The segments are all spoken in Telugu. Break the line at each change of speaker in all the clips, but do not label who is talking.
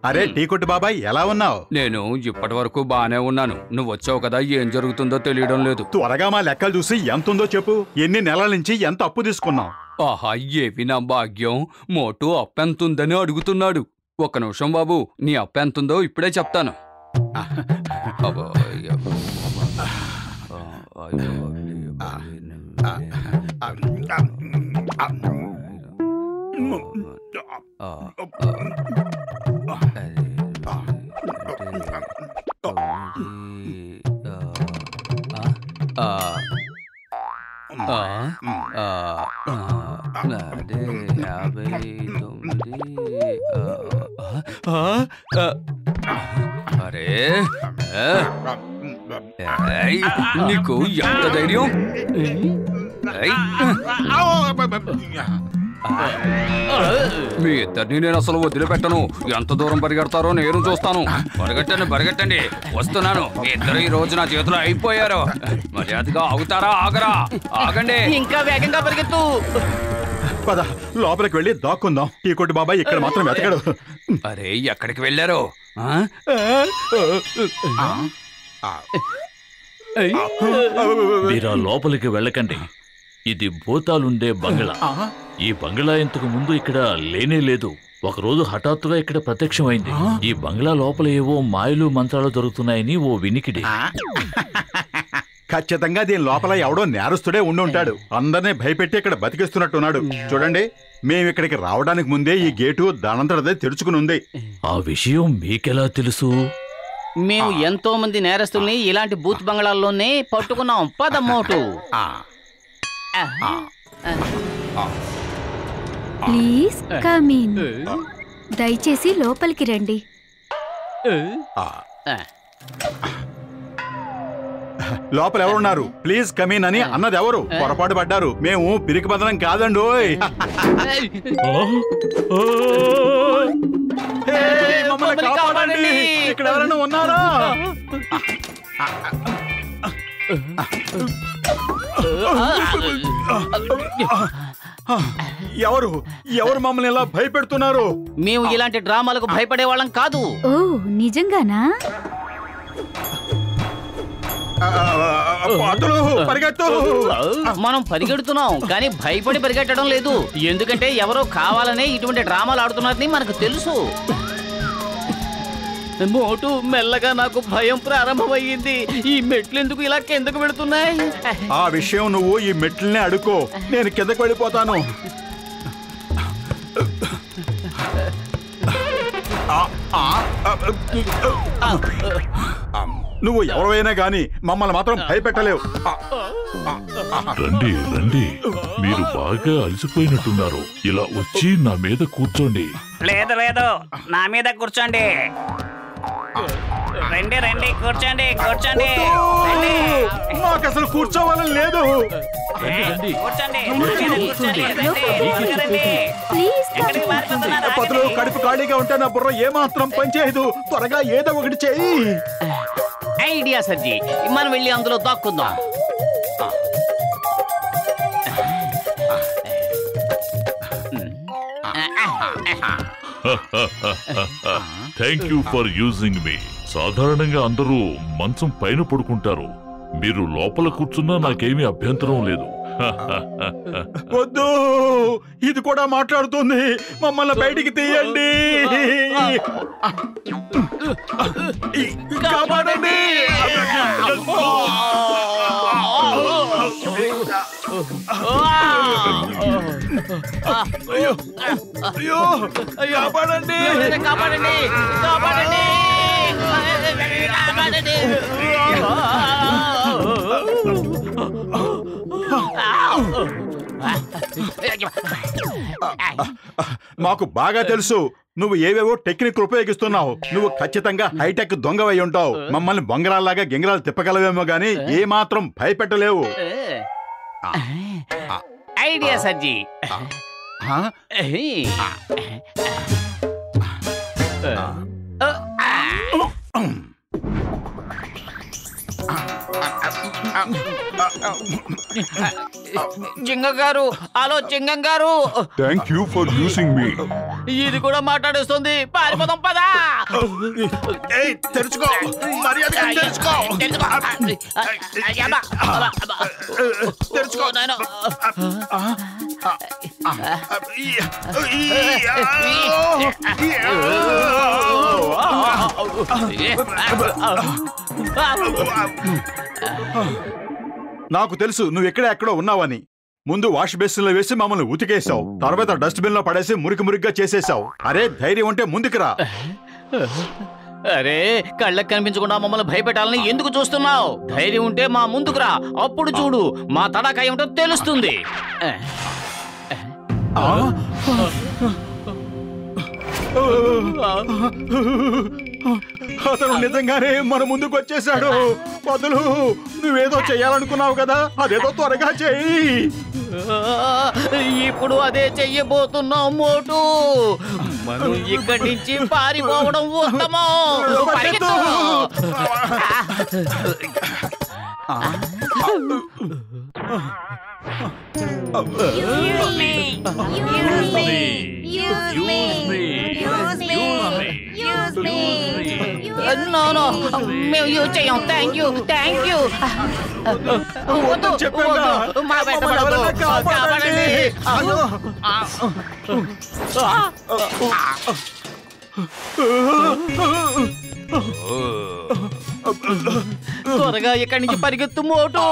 అరే టీ కొట్టు బాబాయ్, ఎలా ఉన్నావు?
నేను ఇప్పటి వరకు బానే ఉన్నాను. నువ్వు వచ్చావు కదా, ఏం జరుగుతుందో తెలియడం లేదు.
త్వరగా మా లెక్కలు చూసి ఎంత ఉందో చెప్పు. ఎన్ని నెలల నుంచి ఎంత అప్పు తీసుకున్నావు?
ఆహా, ఏవి నా భాగ్యం. మోటు అప్పెంతుందని అడుగుతున్నాడు. ఒక్క నిమిషం బాబు, నీ అప్పెంతుందో ఇప్పుడే చెప్తాను. అరే నీకు ఎంత ధైర్యం? మీ ఇద్దరిని నేను అసలు వదిలిపెట్టను. ఎంత దూరం పరిగెడతారో నేను చూస్తాను. పరిగెట్టండి పరిగెట్టండి, వస్తున్నాను. మీ ఇద్దరు ఈ రోజు నా చేతిలో అయిపోయారు. మర్యాదగా ఆగుతారా? ఆగరా? ఆగండి.
ఇంకా వేగంగా పరిగెత్తు.
పద లోపలికి వెళ్ళి దాక్కుందాం. టీ కొట్టు బాబాయ్ ఇక్కడ మాత్రం వెతకడు.
అరే ఎక్కడికి వెళ్ళారు?
మీరా లోపలికి వెళ్ళకండి. ఇది భూతాలుండే బంగ్లా. ఈ బంగ్లా ఇంతకు ముందు ఇక్కడ లేనే లేదు. ఒకరోజు హఠాత్తుగా ఇక్కడ ప్రత్యక్షమైంది. ఈ బంగ్లా లోపల ఏవో మాయలు మంత్రాలు జరుగుతున్నాయని ఓ వినికిడి.
ఖచ్చితంగా దీని లోపల ఎవడో నేరస్తుడే ఉండి ఉంటాడు. అందరినీ భయపెట్టి ఇక్కడ బతికిస్తున్నట్టున్నాడు. చూడండి, మేము ఇక్కడికి రావడానికి ముందే ఈ గేటు దానంతటదే తెరుచుకుని ఉంది.
ఆ విషయం మీకెలా తెలుసు?
మేము ఎంతో మంది నేరస్తుల్ని ఇలాంటి బూత్ బంగ్లాల్లోనే పట్టుకున్నాం. పద మోటు.
Please come in. దయచేసి లోపలికి రండి.
లోపల ఎవరున్నారు? ప్లీజ్ కమీన్ అని అన్నది ఎవరు? పొరపాటు పడ్డారు. మేము పిరికి బదనం కాదండోయ్. మమ్మల్ని కాపాడండి. ఇక్కడ ఎవరైనా ఉన్నారా? ఎవరు ఎవరు మమ్మల్ని ఇలా భయపెడుతున్నారు?
మేము ఇలాంటి డ్రామాలకు భయపడే వాళ్ళం కాదు.
ఓ నిజంగానా?
పరిగెత్తు.
మనం పరిగెడుతున్నాం కానీ భయపడి పరిగెట్టడం లేదు. ఎందుకంటే ఎవరో కావాలనే ఇటువంటి డ్రామాలు ఆడుతున్నారని మనకు తెలుసు. మోటు, మెల్లగా నాకు భయం ప్రారంభమయ్యింది. ఈ మెట్లు ఎందుకు ఇలా కిందకు వెళుతున్నాయి?
ఆ విషయం నువ్వు ఈ మెట్లనే అడుక్కో. నేను కిందకు వెళ్ళిపోతాను. నువ్వు ఎవరైనా గాని మమ్మల్ని మాత్రం భయపెట్టలేవు.
రండి రండి, మీరు బాగా అలసిపోయినట్టున్నారు. ఇలా వచ్చి నా మీద కూర్చోండి.
లేదు లేదు, నా మీద కూర్చోండి. రండి రండి, కూర్చోండి కూర్చోండి.
నాకు అసలు కూర్చోవాలని లేదు. పదులు కడుపు ఖాళీగా ఉంటే నా బుర్ర ఏమాత్రం పనిచేయదు. త్వరగా ఏదో ఒకటి చెయ్యి.
ఐడియా సజ్జి, మనం వెళ్ళి అందులో దాక్కుందాం.
థ్యాంక్ యూ ఫర్ యూజింగ్ మీ. సాధారణంగా అందరూ మంచం పైన పడుకుంటారు. మీరు లోపల కూర్చున్నా నాకేమీ అభ్యంతరం లేదు.
వద్దు, ఇది కూడా మాట్లాడుతుంది. మమ్మల్ని బయటికి తీయండి. కాపాడండి. కాపాడండి
కాపాడండి కాపాడండి కాపాడండి.
మాకు బాగా తెలుసు నువ్వు ఏవేవో టెక్నిక్ ఉపయోగిస్తున్నావు. నువ్వు ఖచ్చితంగా హైటెక్ దొంగవై ఉంటావు. మమ్మల్ని బొంగరాల్లాగా గింగరాలు తిప్పగలవేమో గానీ ఏ మాత్రం భయపెట్టలేవు.
ఐడియా సజ్జి. చింగం గారు, హలో చింగం గారు,
థ్యాంక్ యూ ఫర్ యూసింగ్ మీ.
ఇది కూడా మాట్లాడేస్తుంది. పారిపోదాం పదా.
తెరుచుకో, మర్యాదగా తెరుచుకో. తెరుచుకో. నాకు తెలుసు నువ్వు ఎక్కడో ఉన్నావని. ముందు వాష్ బేసిన్ లో వేసి మమ్మల్ని ఉతికేసావు, తర్వాత డస్ట్బిన్ లో పడేసి మురికిగా చేసేసావు. అరే ధైర్యం ఉంటే ముందుకురా.
అరే కళ్ళకి కనిపించకుండా మమ్మల్ని భయపెట్టాలని ఎందుకు చూస్తున్నావు? ధైర్యం ఉంటే మా ముందుకురా, అప్పుడు చూడు మా తడాకా ఏమిటో తెలుస్తుంది.
అతను నిజంగానే మన ముందుకు వచ్చేసాడు. బదులు నువ్వేదో చెయ్యాలనుకున్నావు కదా, అదేదో త్వరగా చెయ్యి.
ఇప్పుడు అదే చెయ్యబోతున్నాం మోటు. మనం ఇక్కడి నుంచి పారిపోవడం ఉత్తమం. పరిగెత్తు. No, మేము యూజ్ చేయం. Thank you. వద్దు, మా వెంటబడొద్దు. కాపాడండి. త్వరగా ఇక్కడి నుంచి పరిగెత్తు మోటు.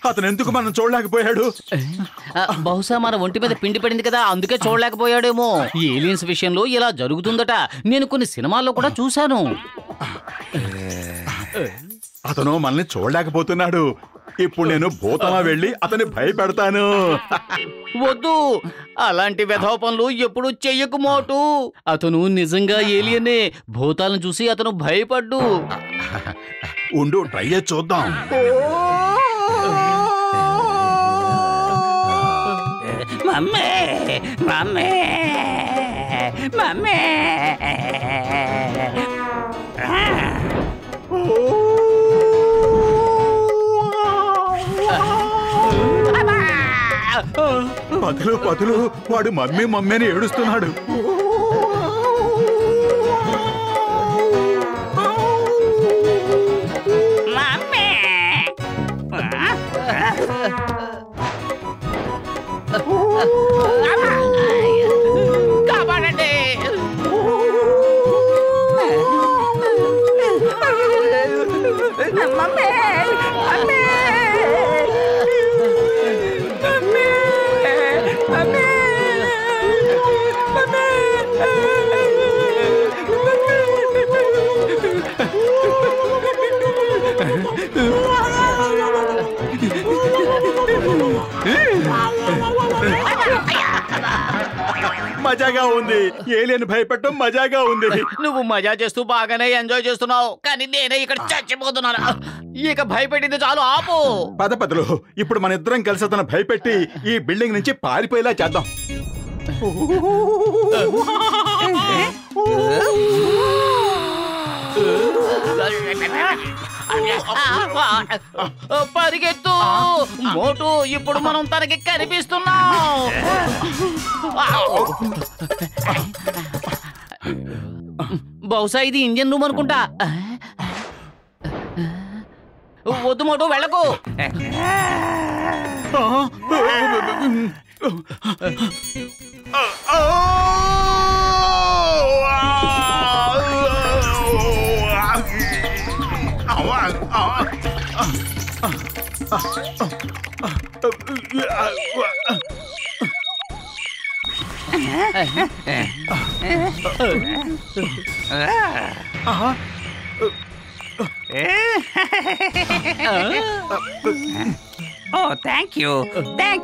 అతను ఎందుకు మనం చూడలేకపోయాడు?
బహుశా మన ఒంటి మీద పిండి పడింది కదా, అందుకే చూడలేకపోయాడేమో. ఏలియన్స్ విషయంలో ఇలా జరుగుతుందట. నేను కొన్ని సినిమాల్లో కూడా చూశాను.
అతను మనల్ని చూడలేకపోతున్నాడు. ఇప్పుడు నేను భూతమా వెళ్ళి అతన్ని భయపెడతాను.
వద్దు, అలాంటి వెధవ పనులు ఎప్పుడు చెయ్యకు మోటు. అతను నిజంగా ఏలియనే. భూతాలను చూసి అతను భయపడ్డు.
ఉండు, ట్రై చేసి చూద్దాం.
Mummy mummy mummy.
పతులు వాడు మమ్మీ అని ఏడుస్తున్నాడు.
కాపాడండి.
మజాగా ఉంది. ఏలియన్ భయపెట్టడం మజాగా ఉంది.
నువ్వు మజా చేస్తూ బాగానే ఎంజాయ్ చేస్తున్నావు, కానీ నేనే ఇక్కడ చచ్చిపోతున్నాను. ఇక భయపెట్టింది చాలు, ఆపు.
పదపతులు, ఇప్పుడు మన ఇద్దరం కలిసి అతను భయపెట్టి ఈ బిల్డింగ్ నుంచి పారిపోయేలా చేద్దాం.
పరిగెత్తు మోటు. ఇప్పుడు మనం తనకి కనిపిస్తున్నాం. బహుశా ఇది ఇంజన్ రూమ్ అనుకుంటా. వద్దు మోటు, వెళ్ళకు.
ఓ థ్యాంక్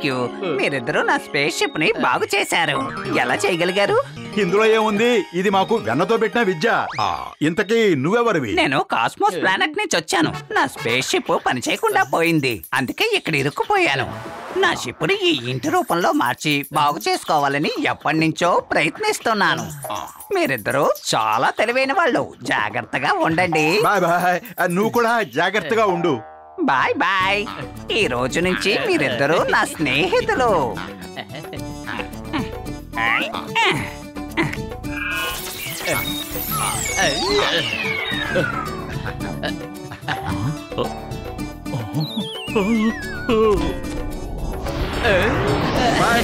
యూ. మీరిద్దరూ నా స్పేస్ షిప్ ని బాగు చేశారు. ఎలా చేయగలిగారు?
ఇందులో ఏముంది, ఇది మాకు వెన్నతో పెట్టిన విద్య. ఇంతకీ నువ్వెవరివి?
నేను కాస్మోస్ ప్లానెట్ నుంచి వచ్చాను. నా స్పేస్ షిప్ పని చేయకుండా పోయింది, అందుకే ఇక్కడ ఇరుక్కుపోయాను. నా షిప్పుని ఈ ఇంటి రూపంలో మార్చి బాగు చేసుకోవాలని ఎప్పటి నుంచో ప్రయత్నిస్తున్నాను. మీరిద్దరూ చాలా తెలివైన వాళ్ళు. జాగ్రత్తగా ఉండండి.
Bye bye. నువ్వు కూడా జాగ్రత్తగా ఉండు.
Bye bye. ఈ రోజు నుంచి మీరిద్దరూ నా స్నేహితులు.
Bye bye.